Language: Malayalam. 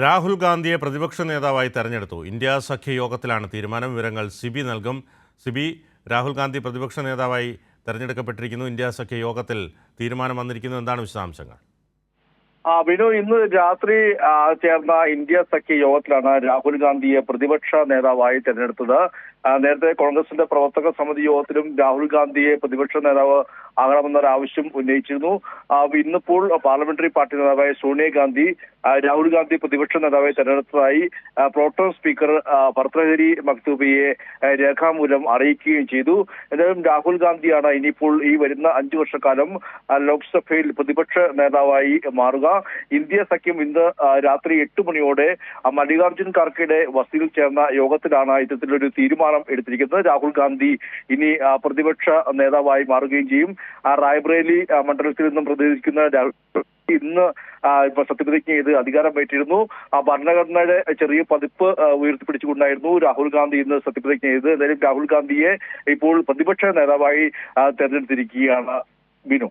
രാഹുൽ ഗാന്ധിയെ പ്രതിപക്ഷ നേതാവായി തെരഞ്ഞെടുത്തു. ഇന്ത്യ സഖ്യ യോഗത്തിലാണ് തീരുമാനം. വിവരങ്ങൾ സിബി നൽകും. സിബി, രാഹുൽ ഗാന്ധി പ്രതിപക്ഷ നേതാവായി തെരഞ്ഞെടുക്കപ്പെട്ടിരിക്കുന്നു. ഇന്ത്യ സഖ്യ യോഗത്തിൽ തീരുമാനം വന്നിരിക്കുന്നു. എന്താണ് വിശദാംശങ്ങൾ? വിനു, ഇന്ന് രാത്രി ചേർന്ന ഇന്ത്യ സഖ്യ യോഗത്തിലാണ് രാഹുൽ ഗാന്ധിയെ പ്രതിപക്ഷ നേതാവായി തെരഞ്ഞെടുത്തത്. നേരത്തെ കോൺഗ്രസിന്റെ പ്രവർത്തക സമിതി യോഗത്തിലും രാഹുൽ ഗാന്ധിയെ പ്രതിപക്ഷ നേതാവ് ആകണമെന്നൊരു ആവശ്യം ഉന്നയിച്ചിരുന്നു. ഇന്നിപ്പോൾ പാർലമെന്ററി പാർട്ടി നേതാവായ സോണിയാഗാന്ധി രാഹുൽ ഗാന്ധി പ്രതിപക്ഷ നേതാവായി തെരഞ്ഞെടുത്തതായി പ്രോട്ടം സ്പീക്കർ ഭർത്തൃഹരി മക്തൂബിയെ രേഖാമൂലം അറിയിക്കുകയും ചെയ്തു. എന്തായാലും രാഹുൽ ഗാന്ധിയാണ് ഇനിയിപ്പോൾ ഈ വരുന്ന 5 വർഷക്കാലം ലോക്സഭയിൽ പ്രതിപക്ഷ നേതാവായി മാറുക. ഇന്ത്യ സഖ്യം ഇന്ന് രാത്രി 8 മണിയോടെ മല്ലികാർജുൻ ഖാർഗെയുടെ വസതിയിൽ ചേർന്ന യോഗത്തിലാണ് ഇത്തരത്തിലൊരു തീരുമാനം എടുത്തിരിക്കുന്നത്. രാഹുൽ ഗാന്ധി ഇനി പ്രതിപക്ഷ നേതാവായി മാറുകയും ചെയ്യും. റായ്ബറേലി മണ്ഡലത്തിൽ നിന്നും പ്രതിനിധിക്കുന്ന ഇന്ന് സത്യപ്രതിജ്ഞ ചെയ്ത് അധികാരമേറ്റിരുന്നു. ഭരണഘടനയുടെ ചെറിയ പതിപ്പ് ഉയർത്തിപ്പിടിച്ചുകൊണ്ടായിരുന്നു രാഹുൽ ഗാന്ധി ഇന്ന് സത്യപ്രതിജ്ഞ ചെയ്ത്. എന്തായാലും രാഹുൽ ഗാന്ധിയെ ഇപ്പോൾ പ്രതിപക്ഷ നേതാവായി തെരഞ്ഞെടുത്തിരിക്കുകയാണ്. ബിനു.